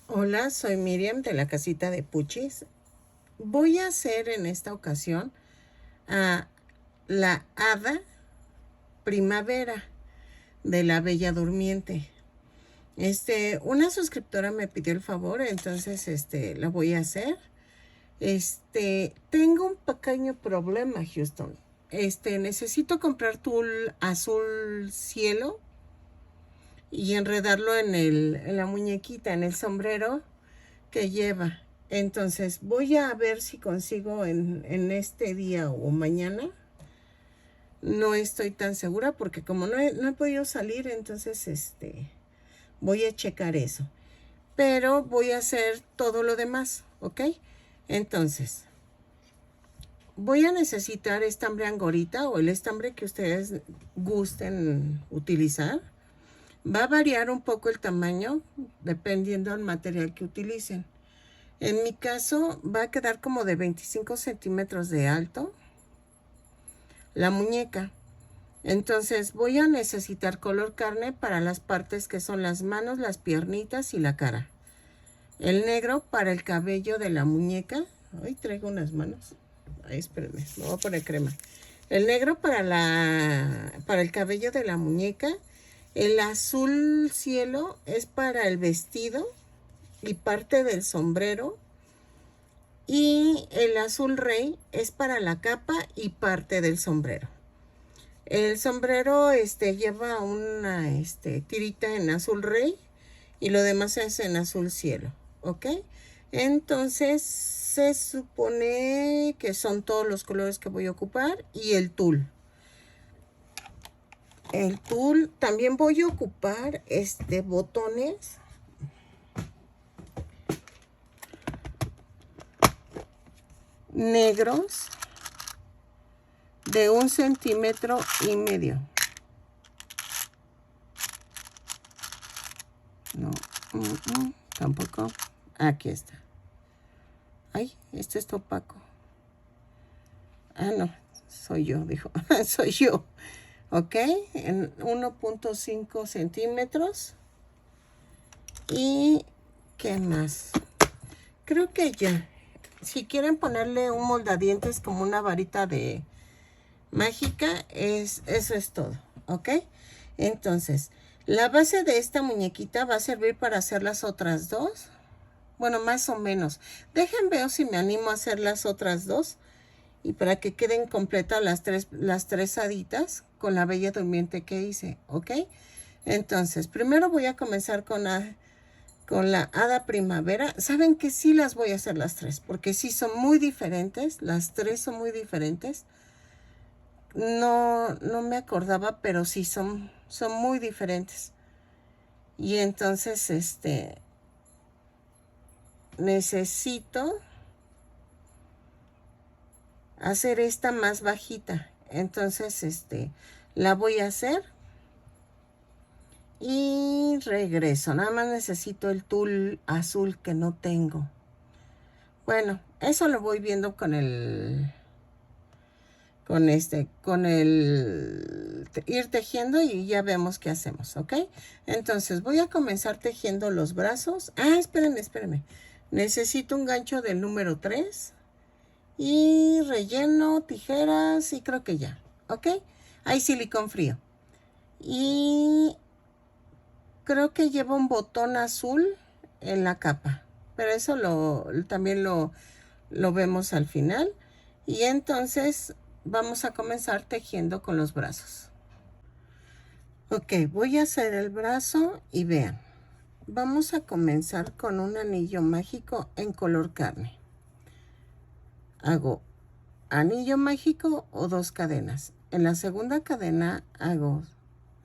Hola, soy Miriam de la casita de Puchis. Voy a hacer en esta ocasión a la hada primavera de la Bella Durmiente. Una suscriptora me pidió el favor, entonces la voy a hacer. Tengo un pequeño problema, Houston. Necesito comprar tul azul cielo y enredarlo en la muñequita, en el sombrero que lleva. Entonces voy a ver si consigo en este día o mañana. No estoy tan segura porque como no he podido salir, entonces voy a checar eso. Pero voy a hacer todo lo demás, ¿ok? Entonces, voy a necesitar estambre angorita o el estambre que ustedes gusten utilizar. Va a variar un poco el tamaño dependiendo del material que utilicen. En mi caso va a quedar como de 25 centímetros de alto la muñeca. Entonces voy a necesitar color carne para las partes que son las manos, las piernitas y la cara. El negro para el cabello de la muñeca. Ay, traigo unas manos. Ay, espérenme, me voy a poner crema. El negro para el cabello de la muñeca. El azul cielo es para el vestido y parte del sombrero. Y el azul rey es para la capa y parte del sombrero. El sombrero lleva una tirita en azul rey y lo demás es en azul cielo, ¿ok? Entonces se supone que son todos los colores que voy a ocupar y el tul. El tul también voy a ocupar botones negros de 1,5 centímetros. No, tampoco. Aquí está. Ay, este está opaco. Ah, no, soy yo, dijo. Soy yo. Ok, en 1,5 centímetros. ¿Y qué más? Creo que ya. Si quieren ponerle un moldadientes como una varita de mágica, eso es todo, ¿ok? Entonces, la base de esta muñequita va a servir para hacer las otras dos. Bueno, más o menos. Dejen ver si me animo a hacer las otras dos. Y para que queden completas las tres haditas con la Bella Durmiente que hice, ¿ok? Entonces, primero voy a comenzar con la hada primavera. Saben que sí las voy a hacer las tres, porque sí son muy diferentes. Las tres son muy diferentes. No me acordaba, pero sí son muy diferentes. Y entonces, necesito hacer esta más bajita. Entonces, la voy a hacer y regreso. Nada más necesito el tul azul que no tengo. Bueno, eso lo voy viendo con el ir tejiendo y ya vemos qué hacemos, ¿ok? Entonces voy a comenzar tejiendo los brazos. Ah, espérenme. Necesito un gancho del número 3 y relleno, tijeras y creo que ya, ¿ok? Hay silicón frío. Y creo que lleva un botón azul en la capa, pero eso también lo vemos al final. Y entonces vamos a comenzar tejiendo con los brazos. Ok, voy a hacer el brazo y vean. Vamos a comenzar con un anillo mágico en color carne. Hago anillo mágico o 2 cadenas. En la segunda cadena hago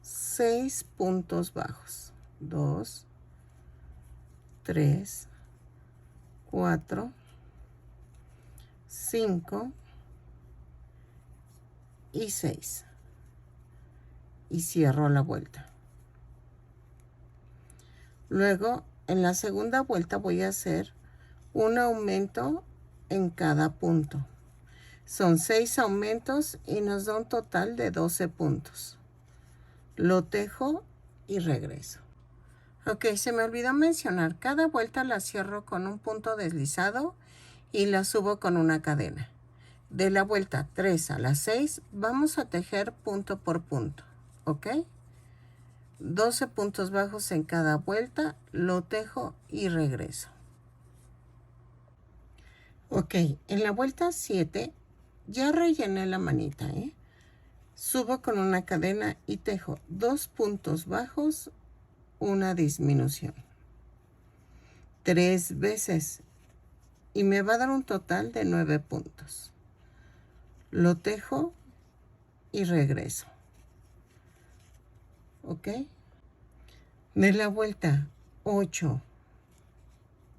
6 puntos bajos. 2, 3, 4, 5 y 6. Y cierro la vuelta. Luego, en la segunda vuelta voy a hacer un aumento en cada punto. Son 6 aumentos y nos da un total de 12 puntos. Lo tejo y regreso. Ok, se me olvidó mencionar, cada vuelta la cierro con un punto deslizado y la subo con una cadena. De la vuelta 3 a la 6 vamos a tejer punto por punto, ¿ok? 12 puntos bajos en cada vuelta, lo tejo y regreso. Ok, en la vuelta 7 ya rellené la manita, ¿eh? Subo con una cadena y tejo 2 puntos bajos, una disminución. 3 veces y me va a dar un total de 9 puntos. Lo tejo y regreso. ¿Ok? De la vuelta 8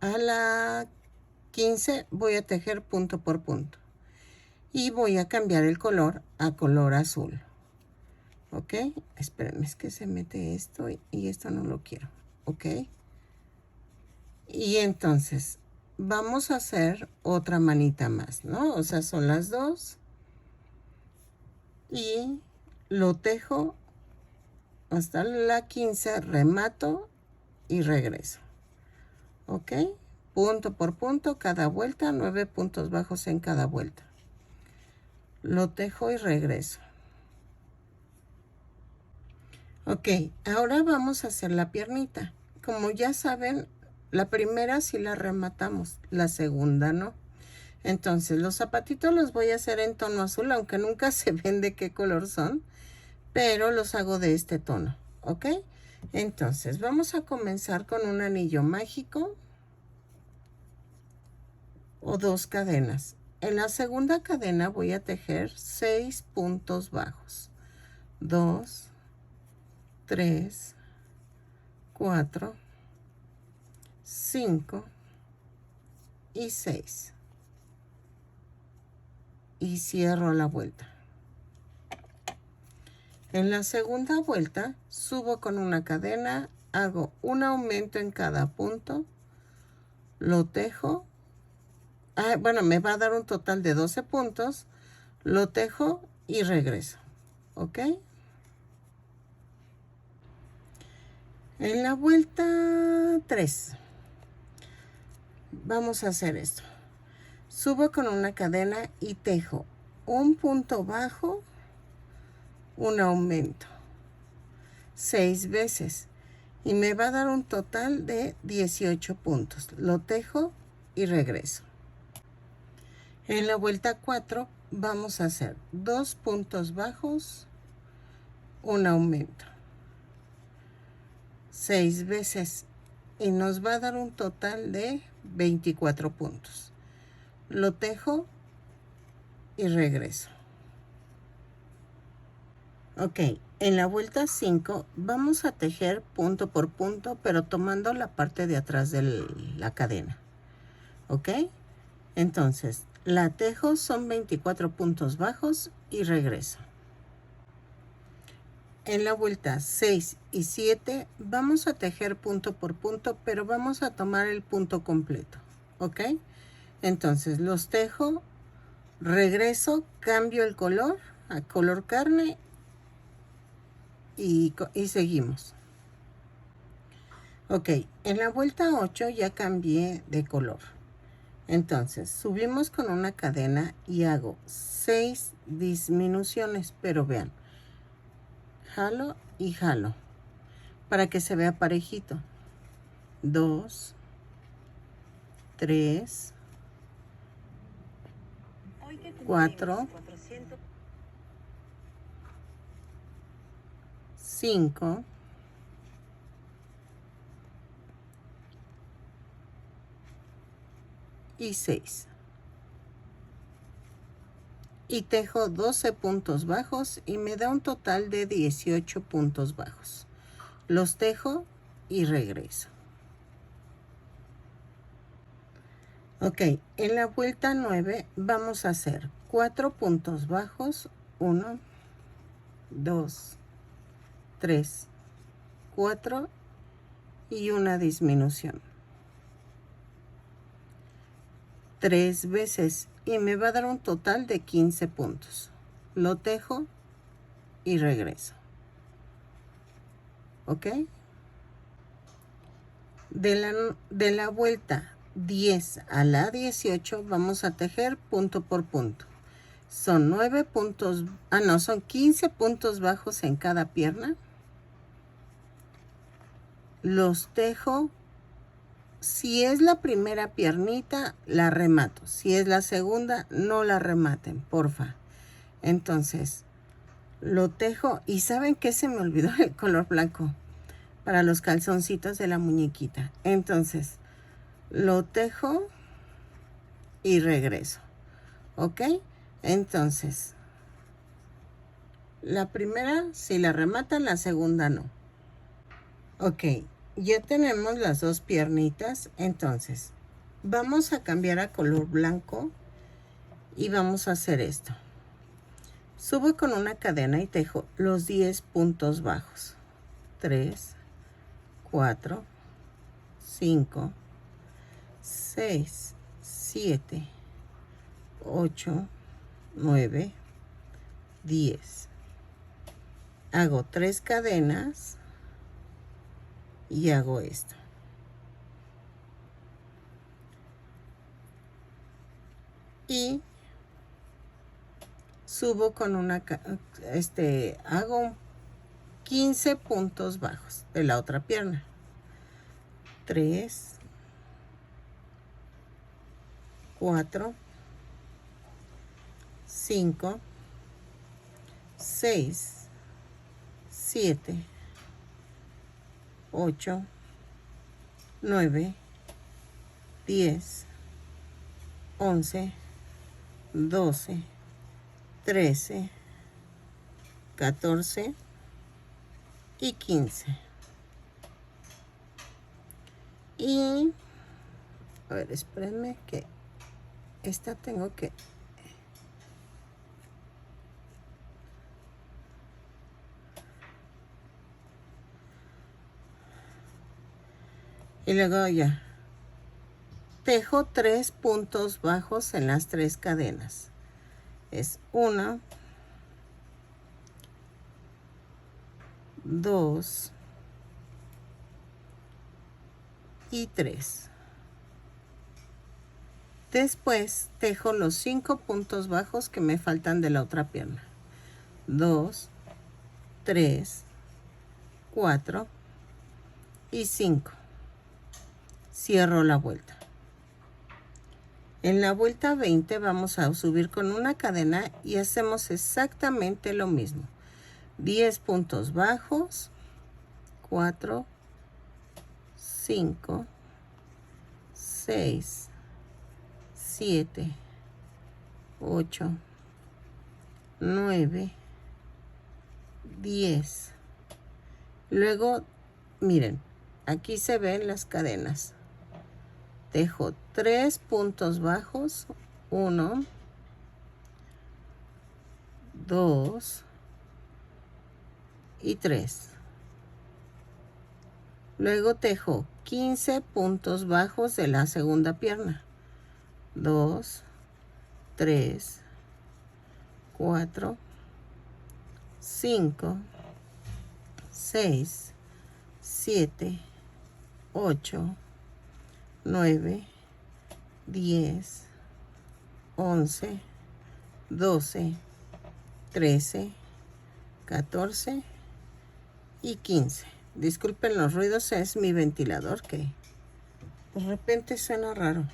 a la 15 voy a tejer punto por punto. Y voy a cambiar el color a color azul. ¿Ok? Espérenme, es que se mete esto y esto no lo quiero. ¿Ok? Y entonces vamos a hacer otra manita más, ¿no? O sea, son las dos. Y lo tejo hasta la 15, remato y regreso. ¿Ok? Punto por punto, cada vuelta, 9 puntos bajos en cada vuelta. Lo tejo y regreso. Ok, ahora vamos a hacer la piernita. Como ya saben, la primera sí la rematamos, la segunda no. Entonces los zapatitos los voy a hacer en tono azul, aunque nunca se ven de qué color son, pero los hago de este tono, ¿ok? Entonces vamos a comenzar con un anillo mágico o 2 cadenas. En la segunda cadena voy a tejer 6 puntos bajos. 2, 3, 4, 5 y 6. Y cierro la vuelta. En la segunda vuelta subo con una cadena, hago un aumento en cada punto, lo tejo. Bueno, me va a dar un total de 12 puntos, lo tejo y regreso. ¿Ok? En la vuelta 3 vamos a hacer esto. Subo con una cadena y tejo un punto bajo, un aumento, 6 veces. Y me va a dar un total de 18 puntos. Lo tejo y regreso. En la vuelta 4 vamos a hacer 2 puntos bajos, un aumento, 6 veces. Y nos va a dar un total de 24 puntos. Lo tejo y regreso. Ok, en la vuelta 5 vamos a tejer punto por punto, pero tomando la parte de atrás de la cadena. ¿Ok? Entonces, la tejo, son 24 puntos bajos y regreso. En la vuelta 6 y 7 vamos a tejer punto por punto, pero vamos a tomar el punto completo. ¿Ok? Entonces, los tejo, regreso, cambio el color a color carne y seguimos. Ok, en la vuelta 8 ya cambié de color. Entonces, subimos con una cadena y hago 6 disminuciones, pero vean, jalo y jalo para que se vea parejito. 2, 3, 4, 5, 6. Y tejo 12 puntos bajos y me da un total de 18 puntos bajos. Los tejo y regreso. Ok, en la vuelta 9 vamos a hacer 4 puntos bajos, 1, 2, 3, 4 y una disminución. 3 veces y me va a dar un total de 15 puntos. Lo tejo y regreso. ¿Ok? De la vuelta 10 a la 18 vamos a tejer punto por punto. Son 9 puntos, son 15 puntos bajos en cada pierna. Los tejo. Si es la primera piernita, la remato. Si es la segunda, no la rematen, porfa. Entonces, lo tejo. Y ¿saben qué? Se me olvidó el color blanco para los calzoncitos de la muñequita. Entonces, lo tejo y regreso. ¿Ok? Entonces, la primera si la rematan, la segunda no. Ok, ya tenemos las dos piernitas. Entonces, vamos a cambiar a color blanco y vamos a hacer esto. Subo con una cadena y tejo los 10 puntos bajos. 3, 4, 5, 6, 7, 8, 9, 10. Hago 3 cadenas y hago esto. Y subo con una, hago 15 puntos bajos de la otra pierna. 3, 4, 5, 6, 7, 8, 9, 10, 11, 12, 13, 14 y 15. Y, a ver, espérenme que esta tengo que... Y luego ya tejo 3 puntos bajos en las 3 cadenas. Es 1, 2 y 3. Después tejo los 5 puntos bajos que me faltan de la otra pierna. 2, 3, 4 y 5. Cierro la vuelta. En la vuelta 20 vamos a subir con una cadena y hacemos exactamente lo mismo. 10 puntos bajos, 4, 5, 6, 7, 8, 9, 10. Luego, miren, aquí se ven las cadenas. Tejo 3 puntos bajos, 1, 2 y 3. Luego tejo 15 puntos bajos de la segunda pierna. 2, 3, 4, 5, 6, 7, 8, 9, 10, 11, 12, 13, 14 y 15. Disculpen los ruidos, es mi ventilador que de repente suena raro.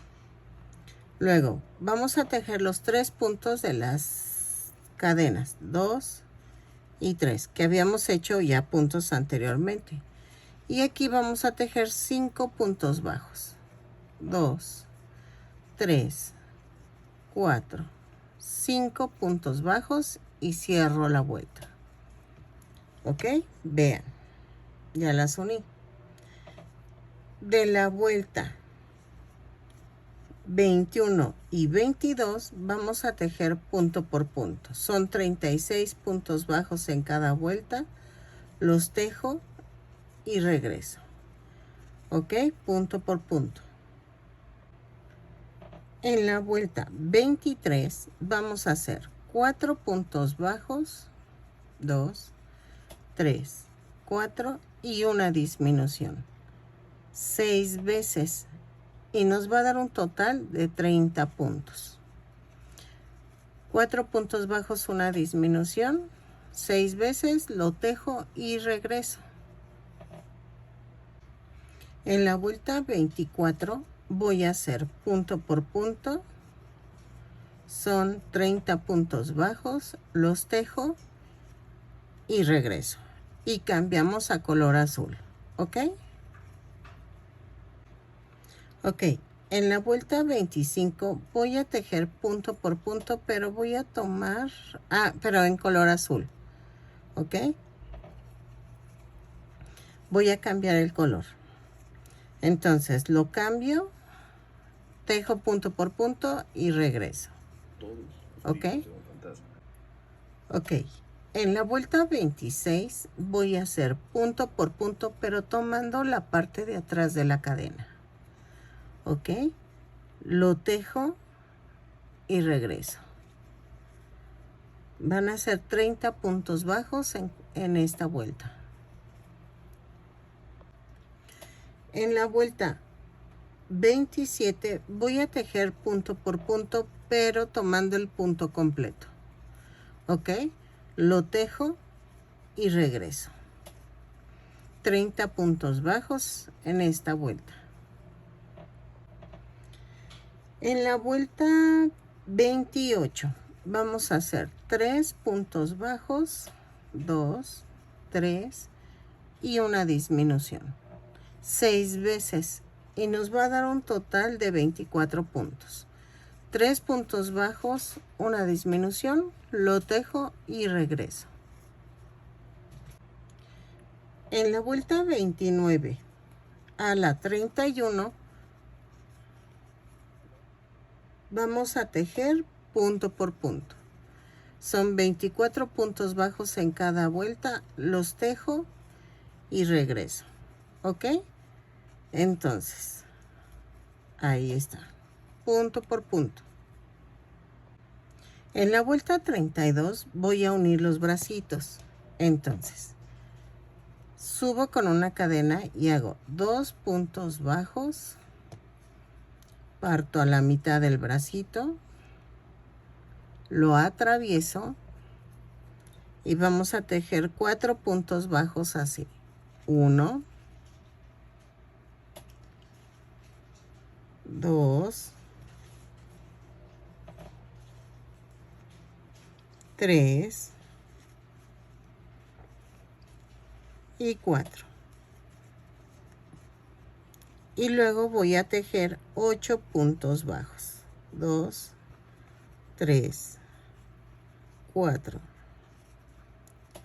Luego vamos a tejer los 3 puntos de las cadenas 2 y 3 que habíamos hecho ya puntos anteriormente. Y aquí vamos a tejer 5 puntos bajos. 2, 3, 4, 5 puntos bajos y cierro la vuelta. ¿Ok? Vean, ya las uní. De la vuelta 21 y 22 vamos a tejer punto por punto. Son 36 puntos bajos en cada vuelta. Los tejo y regreso. ¿Ok? Punto por punto. En la vuelta 23 vamos a hacer 4 puntos bajos, 2, 3, 4 y una disminución. 6 veces y nos va a dar un total de 30 puntos. 4 puntos bajos, una disminución, 6 veces, lo tejo y regreso. En la vuelta 24 voy a hacer punto por punto, son 30 puntos bajos, los tejo y regreso. Y cambiamos a color azul, ¿ok? Ok, en la vuelta 25 voy a tejer punto por punto, pero voy a tomar, pero en color azul, ¿ok? Voy a cambiar el color. Entonces lo cambio, tejo punto por punto y regreso, ¿ok? Ok, en la vuelta 26 voy a hacer punto por punto, pero tomando la parte de atrás de la cadena, ¿ok? Lo tejo y regreso. Van a ser 30 puntos bajos en esta vuelta. En la vuelta 27 voy a tejer punto por punto, pero tomando el punto completo, ¿ok? Lo tejo y regreso. 30 puntos bajos en esta vuelta. En la vuelta 28 vamos a hacer 3 puntos bajos, 2, 3 y una disminución 6 veces y nos va a dar un total de 24 puntos. 3 puntos bajos, una disminución, lo tejo y regreso. En la vuelta 29 a la 31 vamos a tejer punto por punto. Son 24 puntos bajos en cada vuelta, los tejo y regreso, ¿ok? Entonces, ahí está, punto por punto. En la vuelta 32 voy a unir los bracitos. Entonces, subo con una cadena y hago 2 puntos bajos, parto a la mitad del bracito, lo atravieso y vamos a tejer 4 puntos bajos así. 1, 2, 3 y 4. Y luego voy a tejer 8 puntos bajos. 2, 3, 4,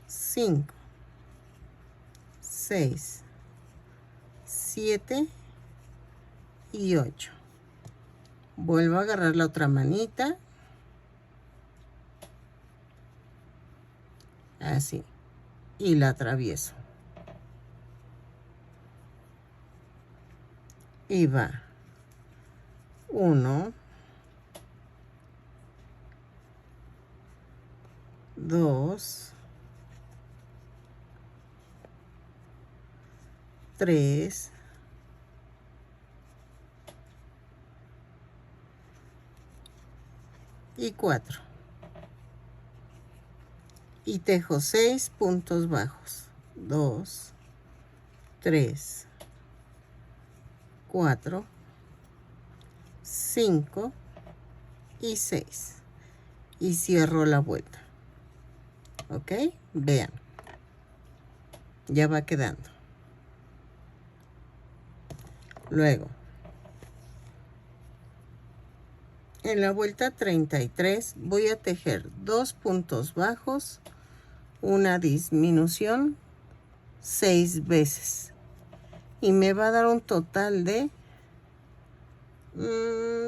5, 6, 7 y 8. Vuelvo a agarrar la otra manita. Así. Y la atravieso. Y va 1, 2, 3, 4. Y tejo 6 puntos bajos. 2, 3, 4, 5 y 6. Y cierro la vuelta. ¿Ok? Vean. Ya va quedando. Luego, en la vuelta 33 voy a tejer 2 puntos bajos, una disminución 6 veces. Y me va a dar un total de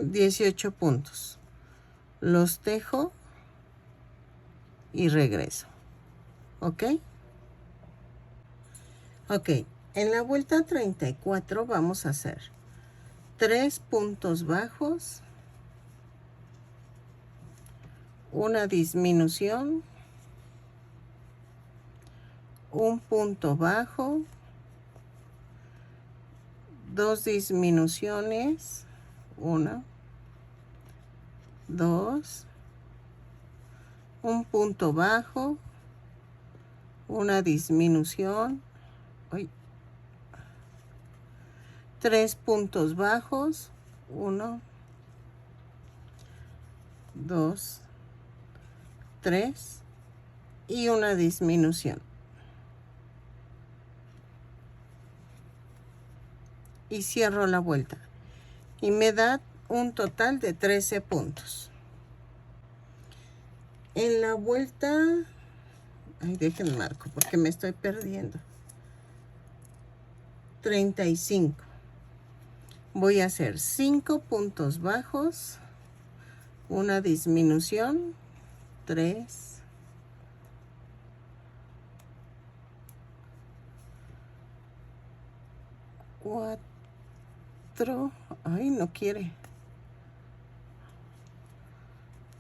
18 puntos. Los tejo y regreso. ¿Ok? Ok. En la vuelta 34 vamos a hacer 3 puntos bajos, una disminución, un punto bajo, 2 disminuciones, 1, 2, un punto bajo, una disminución, 3 puntos bajos, 1, 2, 3 y una disminución. Y cierro la vuelta y me da un total de 13 puntos. En la vuelta, ay, dejen marco porque me estoy perdiendo. 35. Voy a hacer 5 puntos bajos, una disminución, 3, 4, ay, no quiere,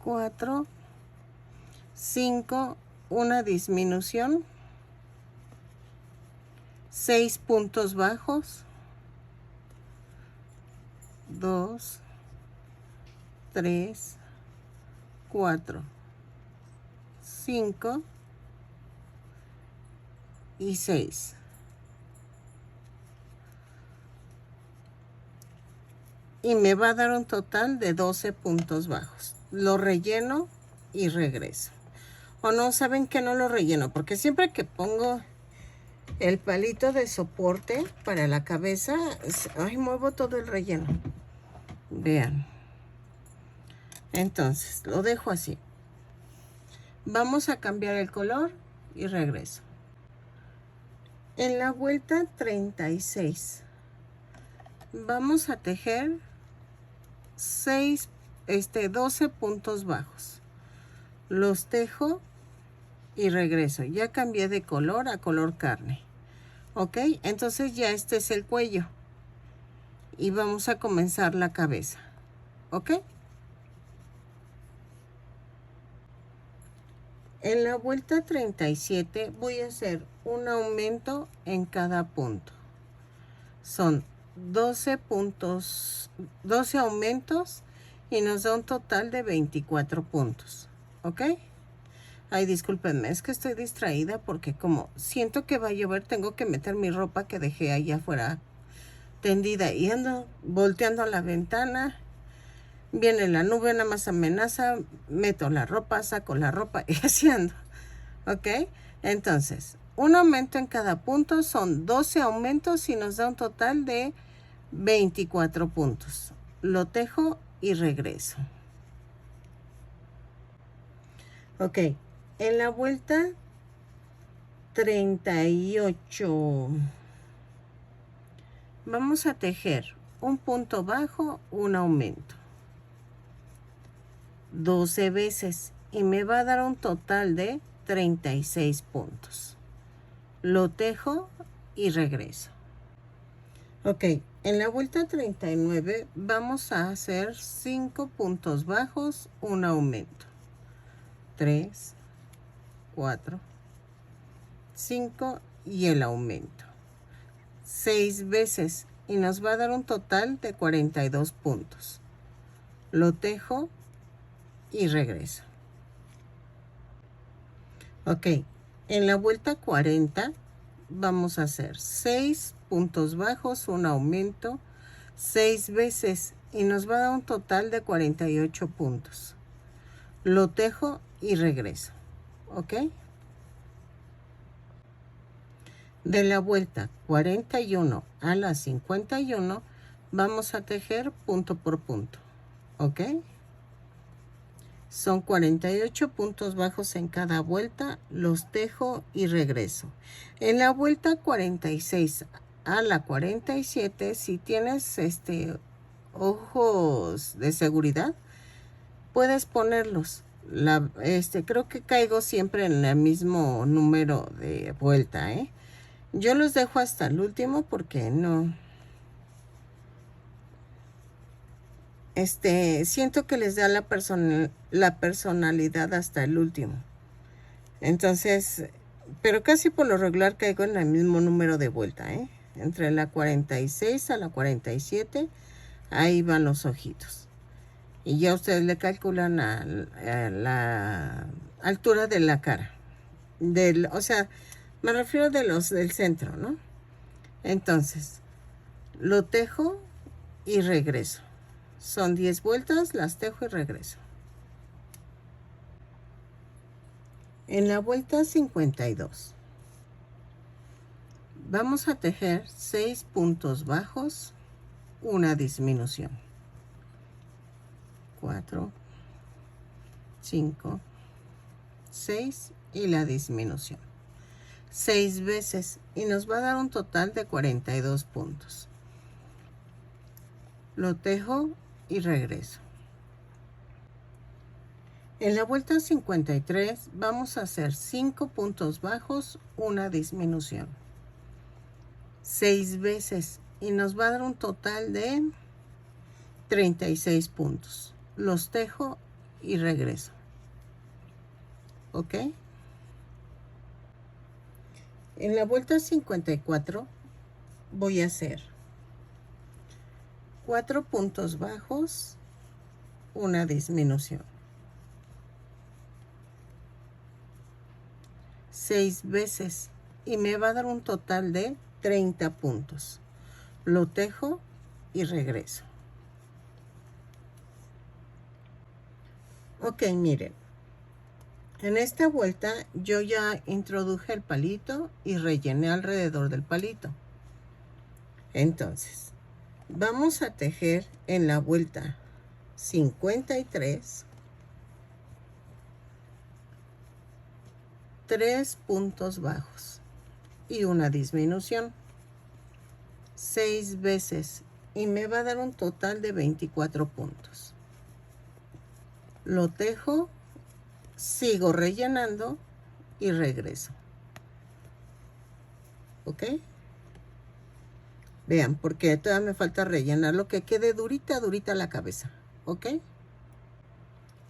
4, 5, una disminución, 6 puntos bajos, 2, 3, 4, 5 y 6. Y me va a dar un total de 12 puntos bajos. Lo relleno y regreso. O no, ¿saben que no lo relleno? Porque siempre que pongo el palito de soporte para la cabeza, ay, muevo todo el relleno. Vean. Entonces, lo dejo así. Vamos a cambiar el color y regreso. En la vuelta 36, vamos a tejer 12 puntos bajos. Los tejo y regreso. Ya cambié de color a color carne. Ok, entonces ya este es el cuello. Y vamos a comenzar la cabeza. Ok. En la vuelta 37 voy a hacer un aumento en cada punto. Son 12 puntos, 12 aumentos y nos da un total de 24 puntos. ¿Ok? Ay, discúlpenme, es que estoy distraída porque como siento que va a llover, tengo que meter mi ropa que dejé allá afuera tendida y ando volteando a la ventana. Viene la nube, nada más amenaza, meto la ropa, saco la ropa y así ando. ¿Ok? Entonces, un aumento en cada punto son 12 aumentos y nos da un total de 24 puntos. Lo tejo y regreso. Ok, en la vuelta 38 vamos a tejer un punto bajo, un aumento 12 veces y me va a dar un total de 36 puntos. Lo tejo y regreso. Ok, en la vuelta 39 vamos a hacer 5 puntos bajos, un aumento. 3, 4, 5 y el aumento. 6 veces y nos va a dar un total de 42 puntos. Lo tejo y regreso. Ok, en la vuelta 40 vamos a hacer 6 puntos bajos, un aumento, 6 veces y nos va a dar un total de 48 puntos. Lo tejo y regreso. ¿Ok? De la vuelta 41 a la 51 vamos a tejer punto por punto. ¿Ok? Son 48 puntos bajos en cada vuelta, los tejo y regreso. En la vuelta 46 a la 47, si tienes ojos de seguridad, puedes ponerlos. Creo que caigo siempre en el mismo número de vuelta, ¿eh? Yo los dejo hasta el último porque no. Siento que les da la personalidad hasta el último. Entonces, pero casi por lo regular caigo en el mismo número de vuelta, ¿eh? entre la 46 a la 47, ahí van los ojitos. Y ya ustedes le calculan a la altura de la cara. O sea, me refiero del centro, ¿no? Entonces, lo tejo y regreso. Son 10 vueltas, las tejo y regreso. En la vuelta 52, vamos a tejer 6 puntos bajos, una disminución. 4, 5, 6 y la disminución. 6 veces y nos va a dar un total de 42 puntos. Lo tejo y regreso. En la vuelta 53 vamos a hacer 5 puntos bajos, una disminución. 6 veces y nos va a dar un total de 36 puntos. Los tejo y regreso. ¿Ok? En la vuelta 54 voy a hacer 4 puntos bajos, una disminución. 6 veces y me va a dar un total de 30 puntos. Lo tejo y regreso. Ok, miren. En esta vuelta yo ya introduje el palito y rellené alrededor del palito. Entonces, vamos a tejer en la vuelta 53 3 puntos bajos y una disminución. 6 veces y me va a dar un total de 24 puntos. Lo tejo, sigo rellenando y regreso. ¿Ok? Vean, porque todavía me falta rellenar lo que quede durita la cabeza. ¿Ok?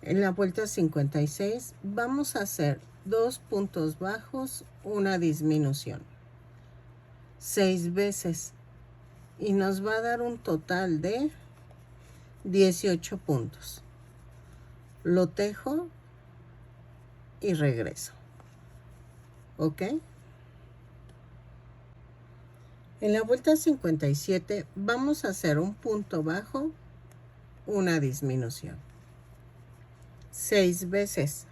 En la vuelta 56 vamos a hacer 2 puntos bajos, una disminución. 6 veces y nos va a dar un total de 18 puntos. Lo tejo y regreso. ¿Ok? En la vuelta 57 vamos a hacer un punto bajo, una disminución. 6 veces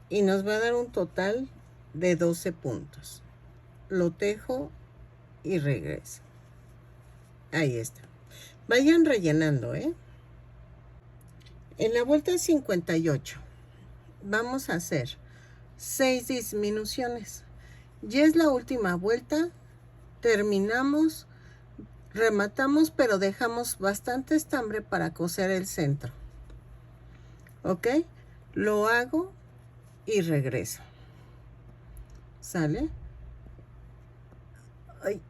y nos va a dar un total de 12 puntos. Lo tejo y regreso. Ahí está. Vayan rellenando, ¿eh? En la vuelta 58 vamos a hacer 6 disminuciones. Ya es la última vuelta. Terminamos, rematamos, pero dejamos bastante estambre para coser el centro. ¿Ok? Lo hago y regreso. ¿Sale? Ay,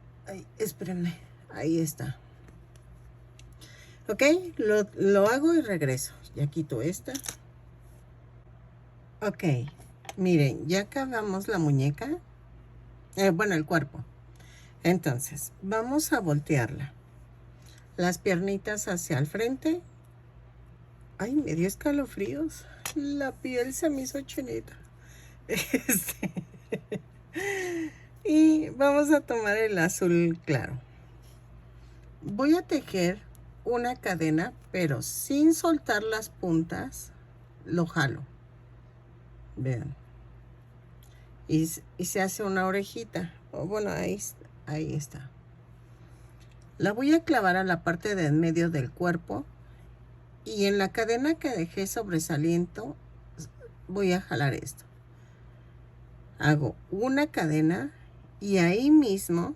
espérenme. Ahí está. ¿Ok? Lo hago y regreso. Ya quito esta. Ok. Miren, ya acabamos la muñeca. Bueno, el cuerpo. Entonces, vamos a voltearla. Las piernitas hacia el frente. Ay, me dio escalofríos. La piel se me hizo chinita. Y vamos a tomar el azul claro. Voy a tejer una cadena, pero sin soltar las puntas. Lo jalo. Vean. Y se hace una orejita. Bueno, ahí está. La voy a clavar a la parte de en medio del cuerpo. Y en la cadena que dejé sobresaliento, voy a jalar esto. Hago una cadena y ahí mismo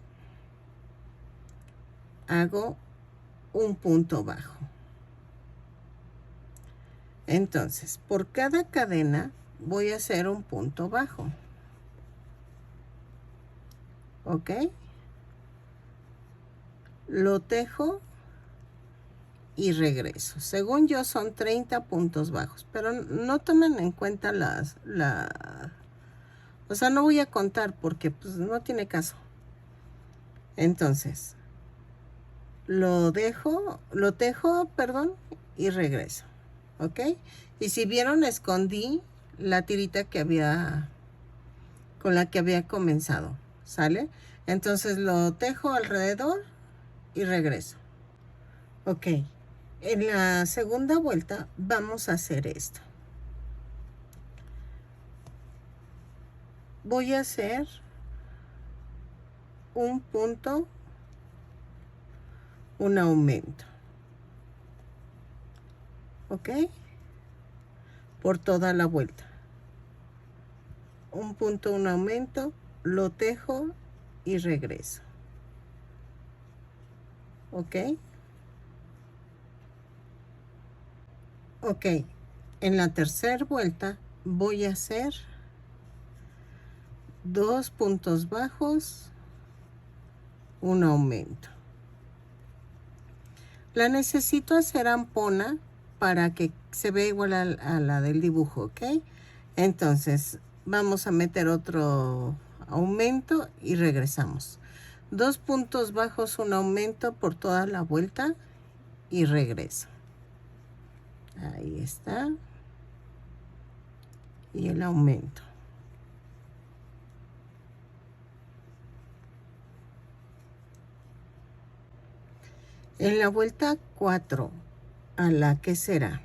hago un punto bajo. Entonces, por cada cadena voy a hacer un punto bajo. ¿Ok? Lo tejo y regreso. Según yo son 30 puntos bajos, pero no tomen en cuenta o sea, no voy a contar porque pues no tiene caso. Entonces, lo tejo, perdón, y regreso, ¿ok? Y si vieron, escondí la tirita que había, con la que había comenzado, ¿sale? Entonces lo tejo alrededor y regreso. Ok, en la segunda vuelta vamos a hacer esto. Voy a hacer un punto, un aumento, ¿ok? Por toda la vuelta. Un punto, un aumento, lo tejo y regreso, ¿ok? Ok, en la tercera vuelta voy a hacer 2 puntos bajos, un aumento. La necesito hacer ampona para que se vea igual a la del dibujo, ¿ok? Entonces vamos a meter otro aumento y regresamos. 2 puntos bajos, un aumento por toda la vuelta y regreso. Ahí está. Y el aumento. En la vuelta 4, a la que será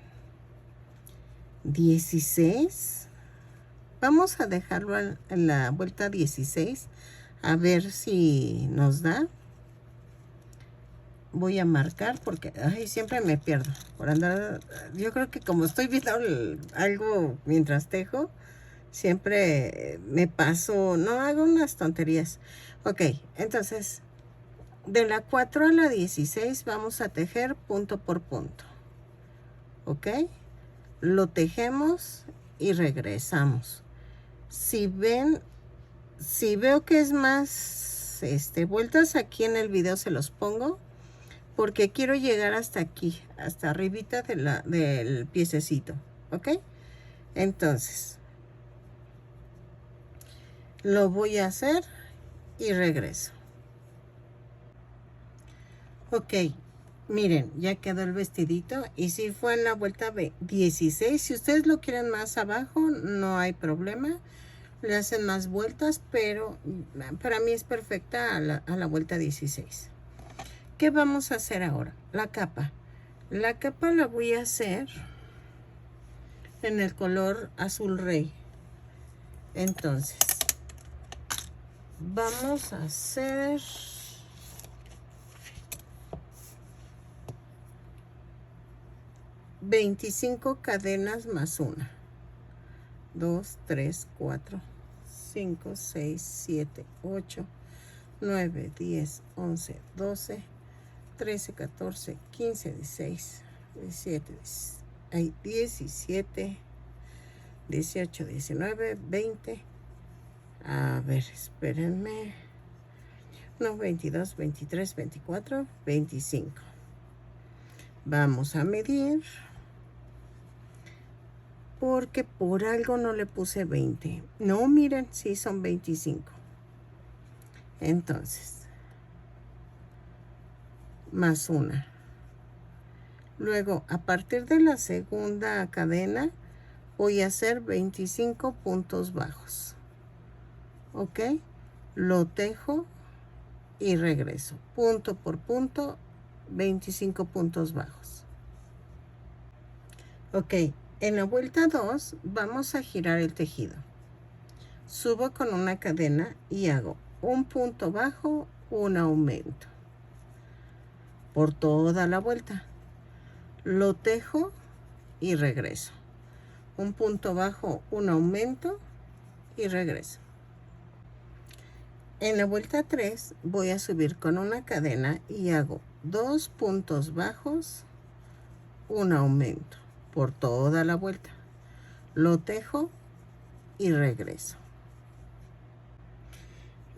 16, vamos a dejarlo en la vuelta 16, a ver si nos da. Voy a marcar porque ay, siempre me pierdo por andar. Yo creo que como estoy viendo algo mientras tejo, siempre me paso, no hago unas tonterías. Ok, entonces de la 4 a la 16 vamos a tejer punto por punto, ¿ok? Lo tejemos y regresamos. Si ven, si veo que es más vueltas aquí en el video se los pongo porque quiero llegar hasta aquí, hasta arribita del piececito, ¿ok? Entonces lo voy a hacer y regreso. Ok, miren, ya quedó el vestidito y si fue en la vuelta 16, si ustedes lo quieren más abajo, no hay problema, le hacen más vueltas, pero para mí es perfecta a la vuelta 16. ¿Qué vamos a hacer ahora? La capa. La capa la voy a hacer en el color azul rey. Entonces, vamos a hacer 25 cadenas más una. 2, 3, 4, 5, 6, 7, 8, 9, 10, 11, 12, 13, 14, 15, 16, 17, 17, 18, 19, 20. A ver, espérenme. No, 22, 23, 24, 25. Vamos a medir. Porque por algo no le puse 20. No, miren, sí son 25. Entonces, más una. Luego, a partir de la segunda cadena, voy a hacer 25 puntos bajos. ¿Ok? Lo tejo y regreso. Punto por punto, 25 puntos bajos. Ok, en la vuelta 2 vamos a girar el tejido. Subo con una cadena y hago un punto bajo, un aumento por toda la vuelta. Lo tejo y regreso. Un punto bajo, un aumento y regreso. En la vuelta 3 voy a subir con una cadena y hago 2 puntos bajos, un aumento por toda la vuelta. Lo tejo y regreso.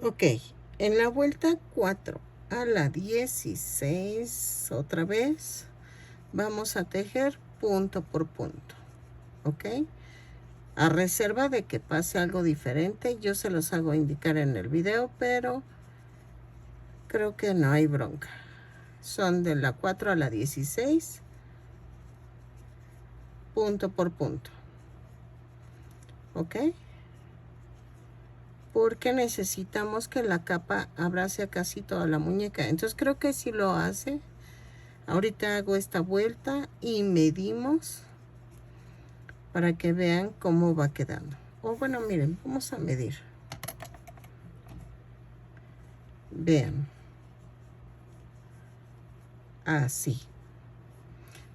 Ok, en la vuelta 4 a la 16, otra vez, vamos a tejer punto por punto, ¿ok? A reserva de que pase algo diferente, yo se los hago indicar en el video, pero creo que no hay bronca. Son de la 4 a la 16, punto por punto. ¿Ok? Porque necesitamos que la capa abrace a casi toda la muñeca. Entonces creo que sí lo hace. Ahorita hago esta vuelta y medimos para que vean cómo va quedando. O bueno, miren, vamos a medir. Vean. Así.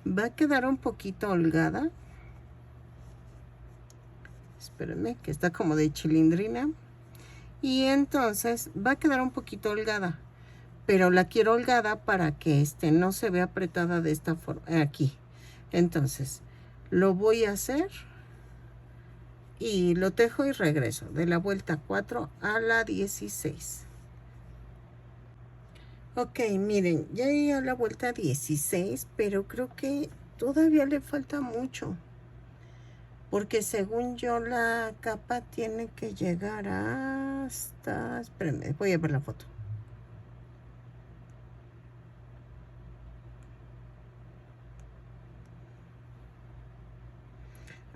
Va a quedar un poquito holgada. Espérenme, que está como de chilindrina. Y entonces va a quedar un poquito holgada. Pero la quiero holgada para que no se vea apretada de esta forma. Aquí. Entonces, lo voy a hacer. Y lo tejo y regreso. De la vuelta 4 a la 16. Ok, miren, ya llegué a la vuelta 16, pero creo que todavía le falta mucho. Porque según yo la capa tiene que llegar hasta... Espérenme, voy a ver la foto.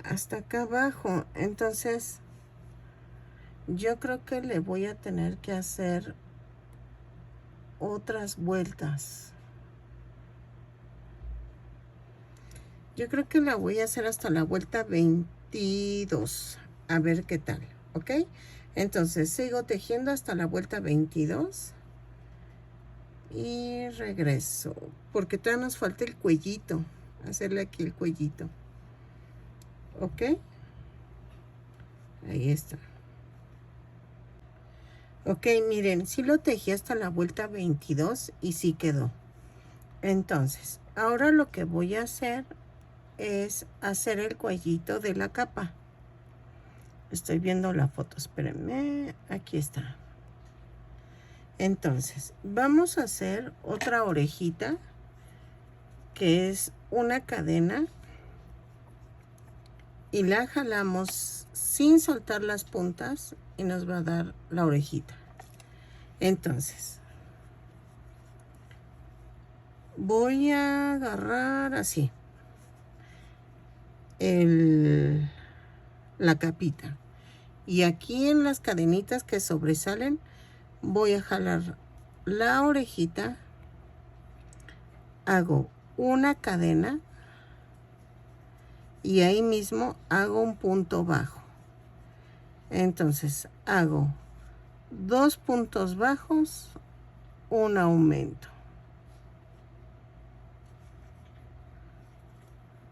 Hasta acá abajo. Entonces, yo creo que le voy a tener que hacer otras vueltas. Yo creo que la voy a hacer hasta la vuelta 22. A ver qué tal, ¿ok? Entonces, sigo tejiendo hasta la vuelta 22. Y regreso. Porque todavía nos falta el cuellito. Hacerle aquí el cuellito. ¿Ok? Ahí está. Ok, miren, sí lo tejí hasta la vuelta 22 y sí quedó. Entonces, ahora lo que voy a hacer es hacer el cuellito de la capa. Estoy viendo la foto, espérenme, aquí está. Entonces, vamos a hacer otra orejita, que es una cadena. Y la jalamos sin soltar las puntas y nos va a dar la orejita. Entonces, voy a agarrar así la capita. Y aquí en las cadenitas que sobresalen, voy a jalar la orejita. Hago una cadena. Y ahí mismo hago un punto bajo. Entonces hago 2 puntos bajos, un aumento.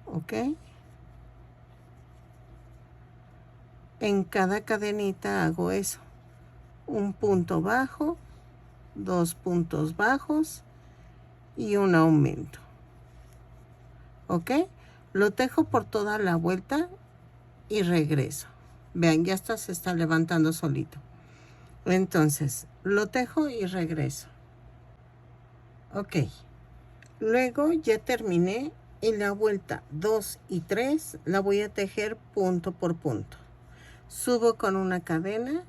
¿Ok? En cada cadenita hago eso. Un punto bajo, 2 puntos bajos y un aumento. ¿Ok? Lo tejo por toda la vuelta y regreso. Vean, ya se está levantando solito. Entonces, lo tejo y regreso. Ok. Luego ya terminé. En la vuelta 2 y 3 la voy a tejer punto por punto. Subo con una cadena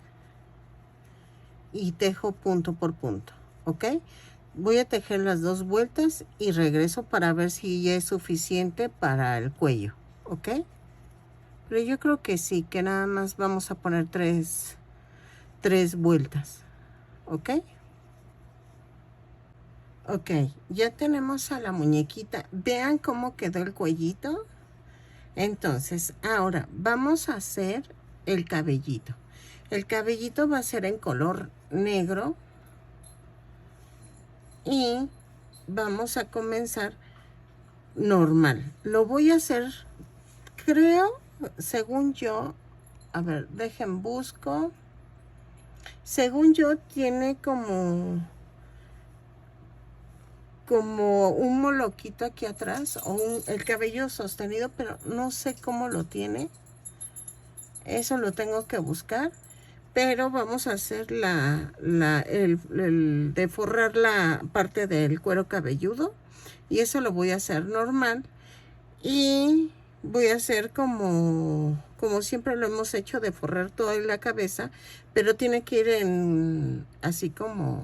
y tejo punto por punto. ¿Ok? Voy a tejer las 2 vueltas y regreso para ver si ya es suficiente para el cuello. ¿Ok? Pero yo creo que sí, que nada más vamos a poner 3 vueltas. ¿Ok? Ok, ya tenemos a la muñequita. Vean cómo quedó el cuellito. Entonces, ahora vamos a hacer el cabellito. El cabellito va a ser en color negro. Y vamos a comenzar normal. Lo voy a hacer, creo, según yo, a ver, dejen busco. Según yo, tiene como un moloquito aquí atrás, o el cabello sostenido, pero no sé cómo lo tiene. Eso lo tengo que buscar. Pero vamos a hacer el de forrar la parte del cuero cabelludo. Y eso lo voy a hacer normal. Y voy a hacer como siempre lo hemos hecho, de forrar toda la cabeza. Pero tiene que ir así como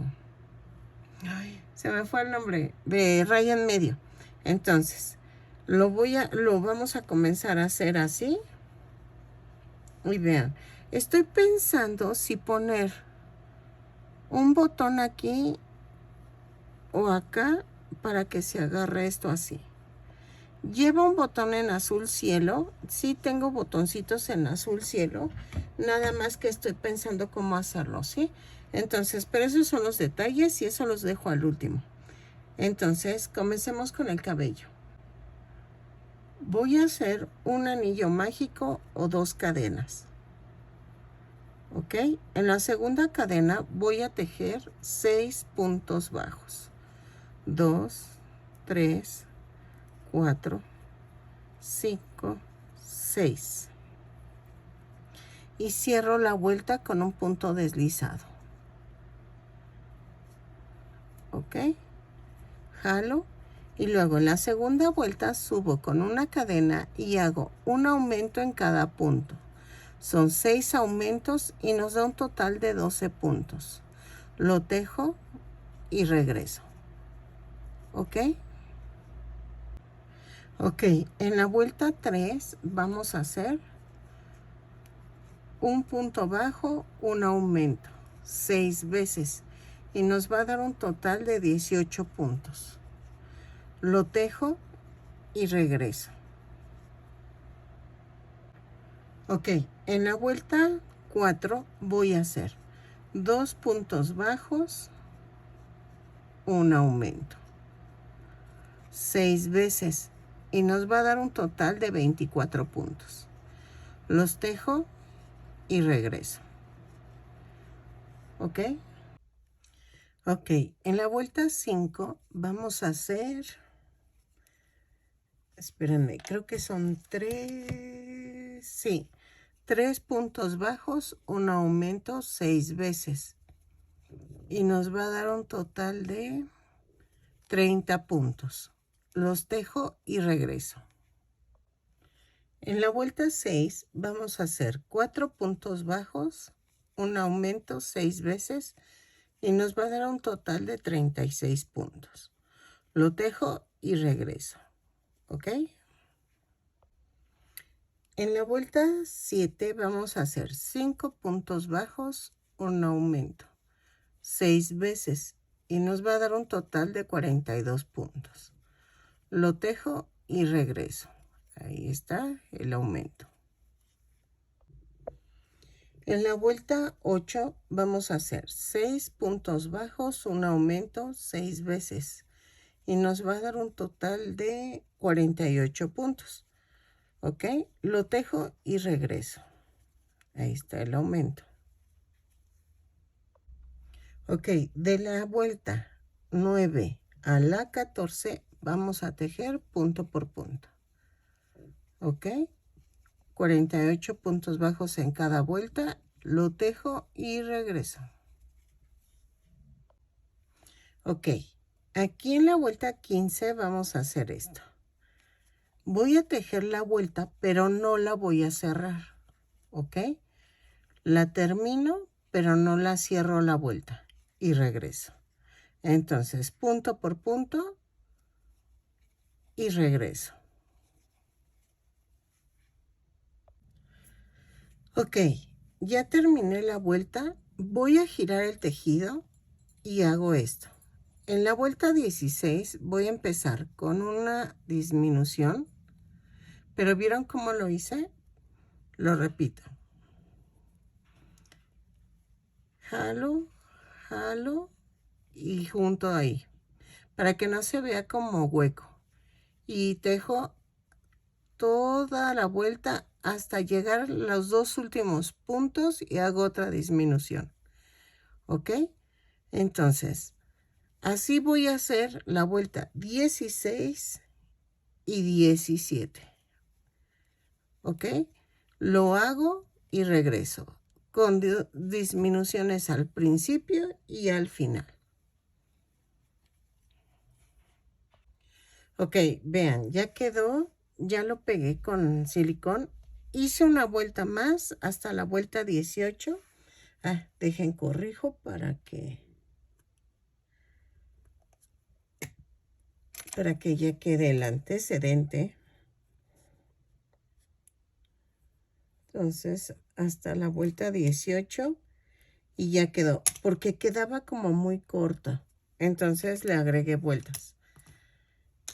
Ay, se me fue el nombre. De raya en medio. Entonces, lo vamos a comenzar a hacer así. Y vean, estoy pensando si poner un botón aquí o acá para que se agarre esto así. Lleva un botón en azul cielo. Sí tengo botoncitos en azul cielo. Nada más que estoy pensando cómo hacerlo, ¿sí? Entonces, pero esos son los detalles y eso los dejo al último. Entonces, comencemos con el cabello. Voy a hacer un anillo mágico o 2 cadenas. ¿Ok? En la segunda cadena voy a tejer 6 puntos bajos. 2, 3, 4, 5, 6. Y cierro la vuelta con un punto deslizado. ¿Ok? Jalo. Y luego en la segunda vuelta subo con una cadena y hago un aumento en cada punto. Son 6 aumentos y nos da un total de 12 puntos. Lo tejo y regreso. ¿Ok? Ok, en la vuelta 3 vamos a hacer un punto bajo, un aumento, 6 veces. Y nos va a dar un total de 18 puntos. Lo tejo y regreso. Ok, en la vuelta 4 voy a hacer 2 puntos bajos, un aumento, 6 veces y nos va a dar un total de 24 puntos. Los tejo y regreso. ¿Ok? Ok, en la vuelta 5 vamos a hacer, espérenme, creo que son 3, sí, 3 puntos bajos, un aumento 6 veces. Y nos va a dar un total de 30 puntos. Los tejo y regreso. En la vuelta 6 vamos a hacer 4 puntos bajos, un aumento 6 veces y nos va a dar un total de 36 puntos. Lo tejo y regreso. ¿Ok? En la vuelta 7 vamos a hacer 5 puntos bajos, un aumento 6 veces y nos va a dar un total de 42 puntos. Lo tejo y regreso. Ahí está el aumento. En la vuelta 8 vamos a hacer 6 puntos bajos, un aumento 6 veces y nos va a dar un total de 48 puntos. ¿Ok? Lo tejo y regreso. Ahí está el aumento. Ok, de la vuelta 9 a la 14 vamos a tejer punto por punto. ¿Ok? 48 puntos bajos en cada vuelta, lo tejo y regreso. Ok, aquí en la vuelta 15 vamos a hacer esto. Voy a tejer la vuelta, pero no la voy a cerrar. ¿Ok? La termino, pero no la cierro la vuelta y regreso. Entonces, punto por punto y regreso. Ok, ya terminé la vuelta. Voy a girar el tejido y hago esto. En la vuelta 16 voy a empezar con una disminución, pero ¿vieron cómo lo hice? Lo repito. Jalo, jalo y junto ahí, para que no se vea como hueco. Y tejo toda la vuelta hasta llegar a los 2 últimos puntos y hago otra disminución. ¿Ok? Entonces, así voy a hacer la vuelta 16 y 17. ¿Ok? Lo hago y regreso con disminuciones al principio y al final. Ok, vean, ya quedó, ya lo pegué con silicón. Hice una vuelta más hasta la vuelta 18. Dejen corrijo para que para que ya quede el antecedente. Entonces, hasta la vuelta 18 y ya quedó, porque quedaba como muy corta. Entonces le agregué vueltas.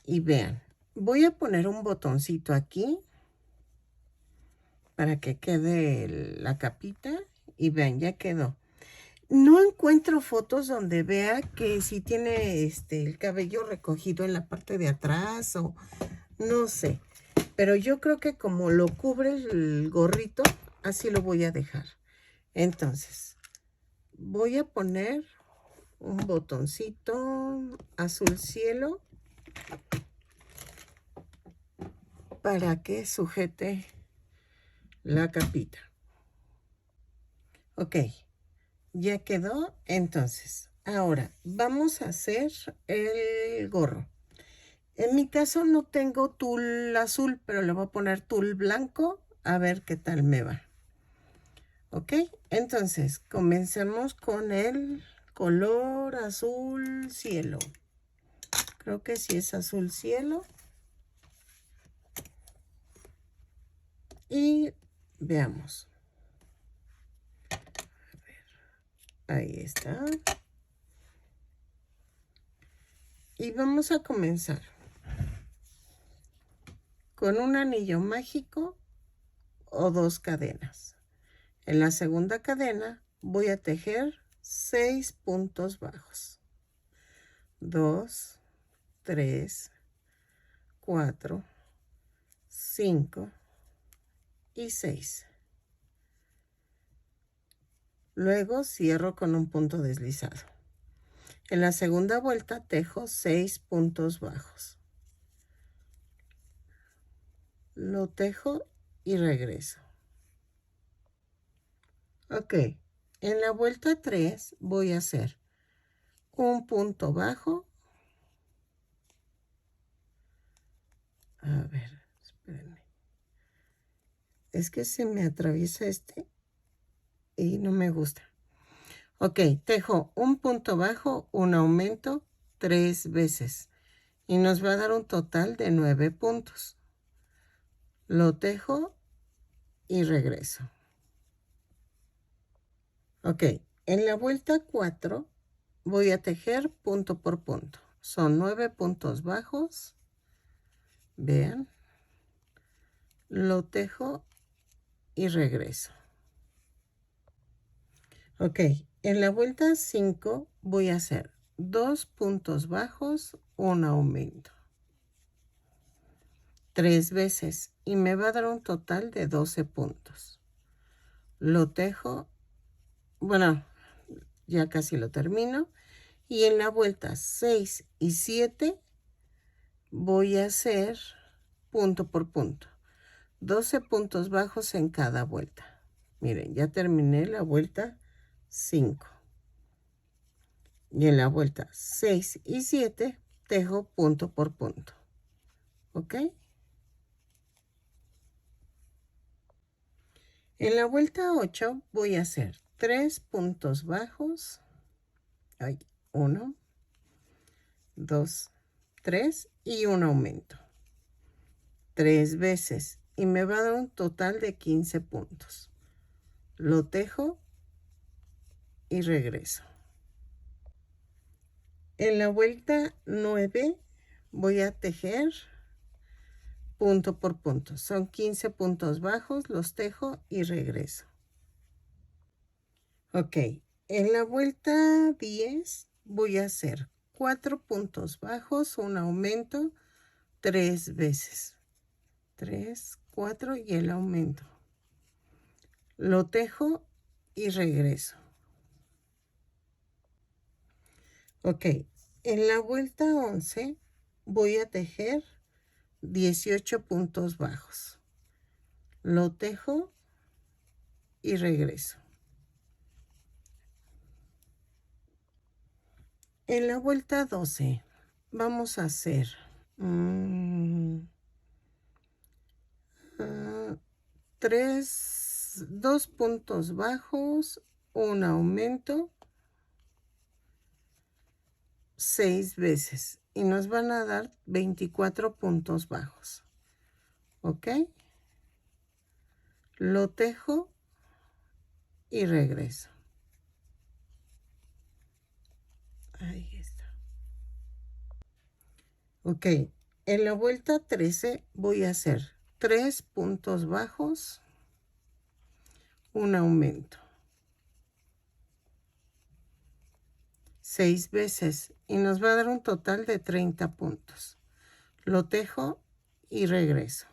Y vean, voy a poner un botoncito aquí para que quede la capita. Y vean, ya quedó. No encuentro fotos donde vea que si tiene el cabello recogido en la parte de atrás o no sé. Pero yo creo que como lo cubre el gorrito, así lo voy a dejar. Entonces, voy a poner un botoncito azul cielo para que sujete la capita. Ok, ya quedó. Entonces, ahora vamos a hacer el gorro. En mi caso no tengo tul azul, pero le voy a poner tul blanco a ver qué tal me va. Ok, entonces comencemos con el color azul cielo. Creo que sí es azul cielo. Y veamos. A ver, ahí está. Y vamos a comenzar con un anillo mágico o 2 cadenas. En la segunda cadena voy a tejer 6 puntos bajos. 2, 3, 4, 5 y 6. Luego cierro con un punto deslizado. En la segunda vuelta tejo 6 puntos bajos. Lo tejo y regreso. Ok, en la vuelta 3 voy a hacer un punto bajo. A ver, espérenme. Es que se me atraviesa y no me gusta. Ok, tejo un punto bajo, un aumento 3 veces. Y nos va a dar un total de 9 puntos. Lo tejo y regreso. Ok, en la vuelta 4 voy a tejer punto por punto. Son 9 puntos bajos. Vean. Lo tejo y regreso. Ok, en la vuelta 5 voy a hacer 2 puntos bajos, un aumento. 3 veces y me va a dar un total de 12 puntos. Lo tejo, bueno, ya casi lo termino. Y en la vuelta 6 y 7 voy a hacer punto por punto. 12 puntos bajos en cada vuelta. Miren, ya terminé la vuelta 5. Y en la vuelta 6 y 7 tejo punto por punto. ¿Ok? En la vuelta 8 voy a hacer 3 puntos bajos. 1, 2, 3 y un aumento. 3 veces y me va a dar un total de 15 puntos. Lo tejo y regreso. En la vuelta 9 voy a tejer punto por punto. Son 15 puntos bajos, los tejo y regreso. Ok, en la vuelta 10 voy a hacer 4 puntos bajos, un aumento 3 veces. 3, 4 y el aumento. Lo tejo y regreso. Ok, en la vuelta 11 voy a tejer 18 puntos bajos. Lo tejo y regreso. En la vuelta 12 vamos a hacer 2 puntos bajos, un aumento 6 veces y nos van a dar 24 puntos bajos. ¿Ok? Lo tejo y regreso. Ahí está. Ok, en la vuelta 13 voy a hacer 3 puntos bajos, un aumento. 6 veces y nos va a dar un total de 30 puntos. Lo tejo y regreso.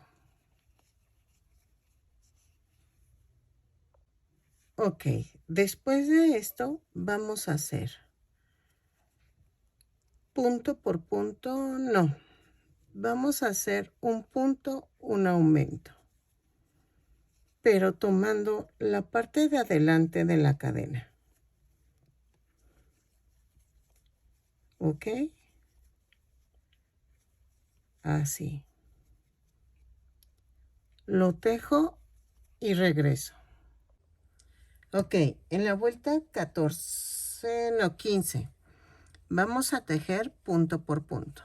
Ok, después de esto vamos a hacer punto por punto, no. Vamos a hacer un punto, un aumento, pero tomando la parte de adelante de la cadena. ¿Ok? Así. Lo tejo y regreso. Ok, en la vuelta 14, no, 15, vamos a tejer punto por punto.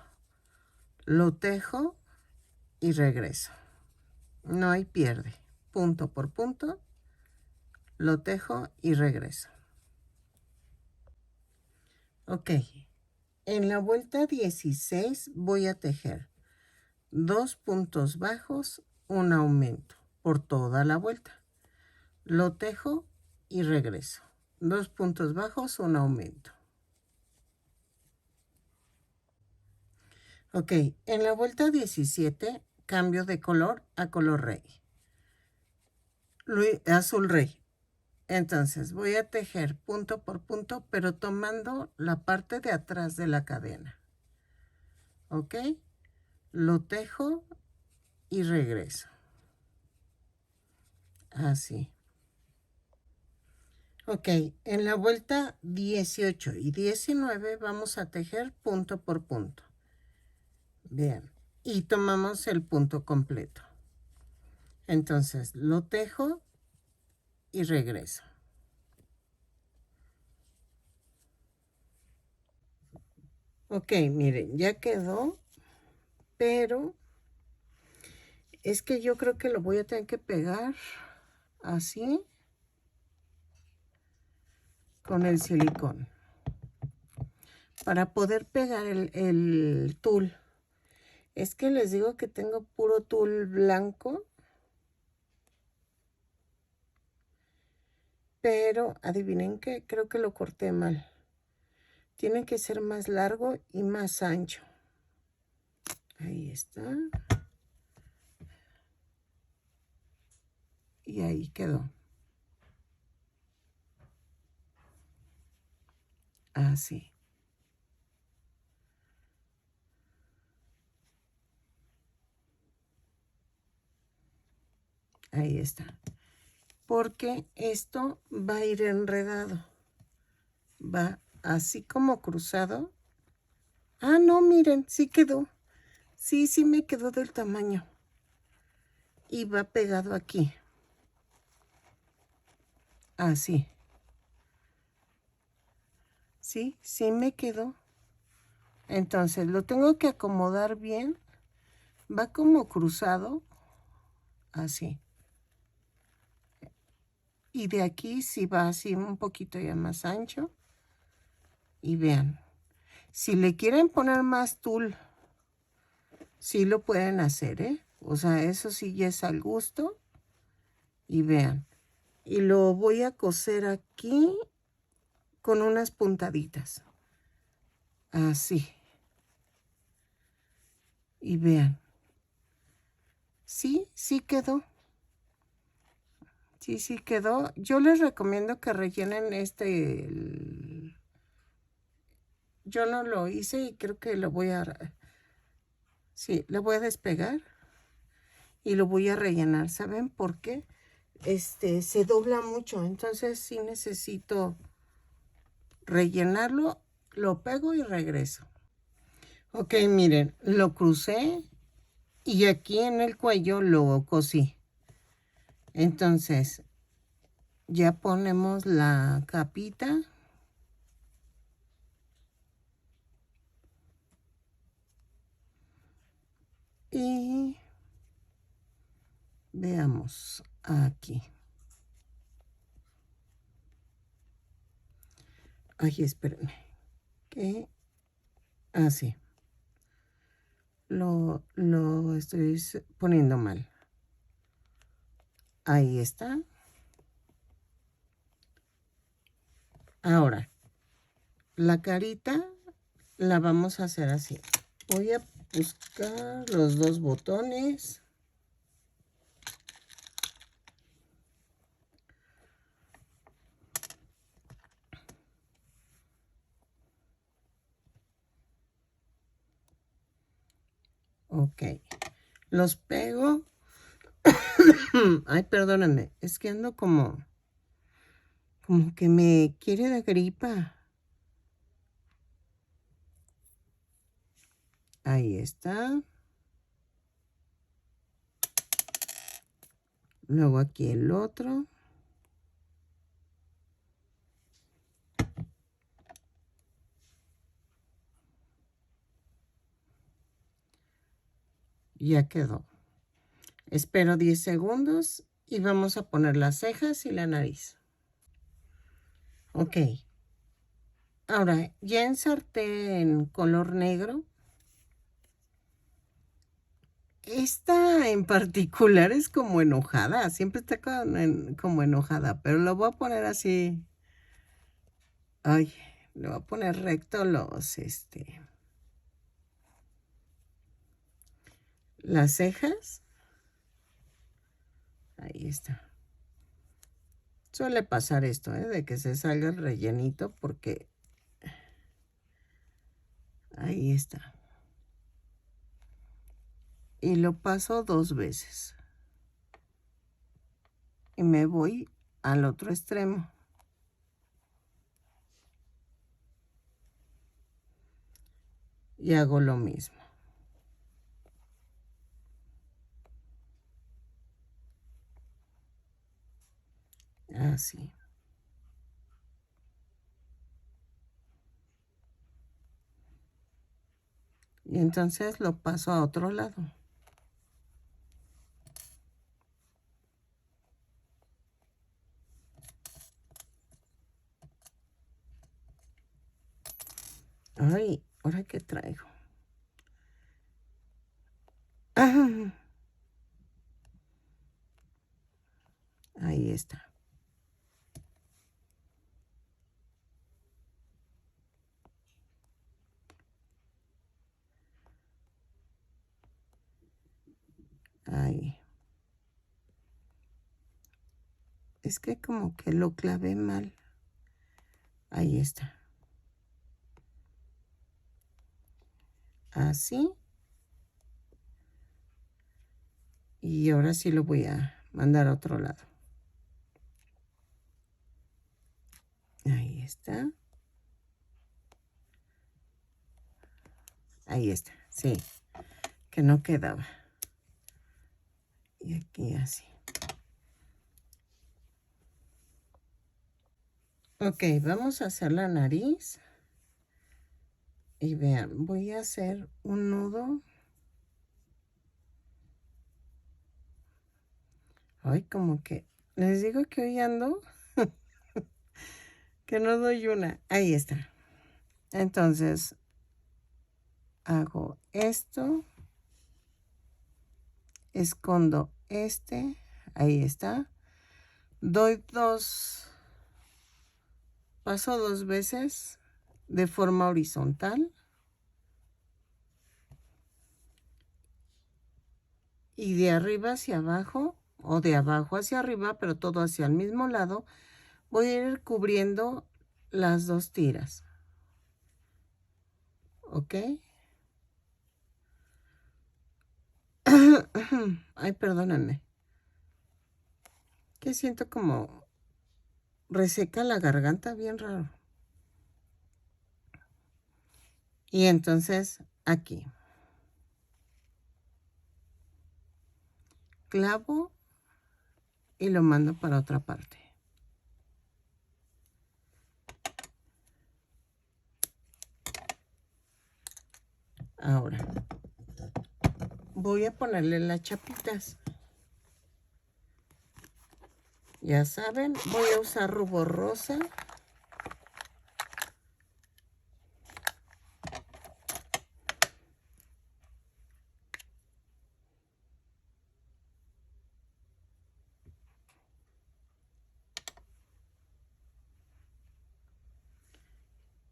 Lo tejo y regreso. No hay pierde. Punto por punto, lo tejo y regreso. Ok, en la vuelta 16 voy a tejer 2 puntos bajos, un aumento por toda la vuelta. Lo tejo y regreso. 2 puntos bajos, un aumento. Ok, en la vuelta 17 cambio de color a color rey. Azul rey. Entonces voy a tejer punto por punto, pero tomando la parte de atrás de la cadena. ¿Ok? Lo tejo y regreso. Así. Ok, en la vuelta 18 y 19 vamos a tejer punto por punto. Bien. Y tomamos el punto completo. Entonces lo tejo y regreso. Ok, miren, ya quedó, pero es que yo creo que lo voy a tener que pegar así con el silicón para poder pegar el tul. Es que les digo que tengo puro tul blanco, pero adivinen qué, creo que lo corté mal. Tiene que ser más largo y más ancho. Ahí está. Y ahí quedó. Así. Ahí está. Porque esto va a ir enredado. Va así como cruzado. Ah, no, miren, sí quedó. Sí, sí me quedó del tamaño. Y va pegado aquí. Así. Sí, sí me quedó. Entonces lo tengo que acomodar bien. Va como cruzado. Así. Y de aquí sí va así un poquito ya más ancho. Y vean. Si le quieren poner más tul, sí lo pueden hacer, ¿eh? O sea, eso sí ya es al gusto. Y vean. Y lo voy a coser aquí con unas puntaditas. Así. Y vean. Sí, sí quedó. Sí, sí quedó. Yo les recomiendo que rellenen yo no lo hice y creo que lo voy a... Sí, lo voy a despegar y lo voy a rellenar. ¿Saben por qué? Se dobla mucho, entonces sí necesito rellenarlo. Lo pego y regreso. Ok, miren, lo crucé y aquí en el cuello lo cosí. Entonces, ya ponemos la capita. Veamos aquí. Ay, espérenme. ¿Qué? Ah, sí. Lo estoy poniendo mal. Ahí está. Ahora, la carita la vamos a hacer así. Voy a buscar los dos botones. Ok. Los pego. Ay, perdónenme. Es que ando como que me quiere la gripa. Ahí está. Luego aquí el otro. Ya quedó. Espero 10 segundos y vamos a poner las cejas y la nariz. Ok. Ahora, ya ensarté en color negro. Esta en particular es como enojada. Siempre está como enojada, pero lo voy a poner así. Ay, le voy a poner recto las cejas. Ahí está. Suele pasar esto, de que se salga el rellenito porque ahí está. Y lo paso 2 veces. Y me voy al otro extremo. Y hago lo mismo. Así. Y entonces lo paso a otro lado. Ay, ¿ahora qué traigo? Ah, ahí está. Ahí. Es que como que lo clavé mal. Ahí está. Así. Y ahora sí lo voy a mandar a otro lado. Ahí está. Ahí está. Sí. Que no quedaba. Y aquí así. Ok, vamos a hacer la nariz. Y vean, voy a hacer un nudo. Ay, como que les digo que hoy ando que no doy una. Ahí está. Entonces, hago esto. Escondo este. Ahí está. Doy paso 2 veces de forma horizontal. Y de arriba hacia abajo, o de abajo hacia arriba, pero todo hacia el mismo lado, voy a ir cubriendo las 2 tiras. ¿Ok? Ay, perdónenme. Que siento como reseca la garganta, bien raro. Y entonces, aquí. Clavo y lo mando para otra parte. Ahora, voy a ponerle las chapitas. Ya saben, voy a usar rubor rosa.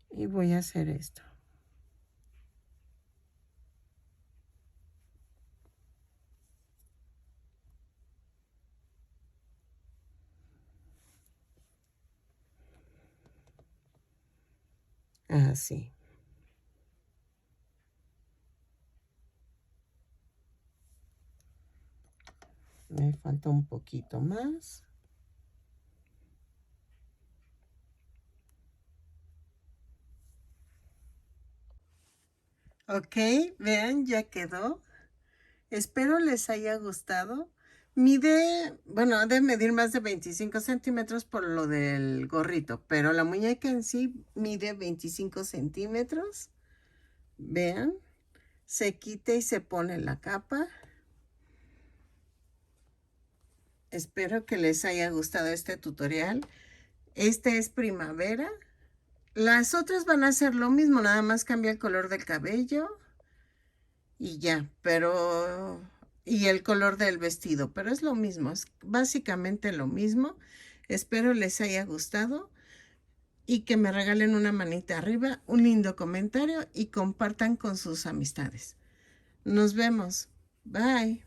Y voy a hacer esto. Así. Me falta un poquito más. Ok, vean, ya quedó. Espero les haya gustado. Mide, bueno, ha de medir más de 25 centímetros por lo del gorrito, pero la muñeca en sí mide 25 centímetros. Vean, se quita y se pone la capa. Espero que les haya gustado este tutorial. Este es primavera. Las otras van a hacer lo mismo, nada más cambia el color del cabello y ya, pero... y el color del vestido, pero es lo mismo, es básicamente lo mismo. Espero les haya gustado y que me regalen una manita arriba, un lindo comentario y compartan con sus amistades. Nos vemos. Bye.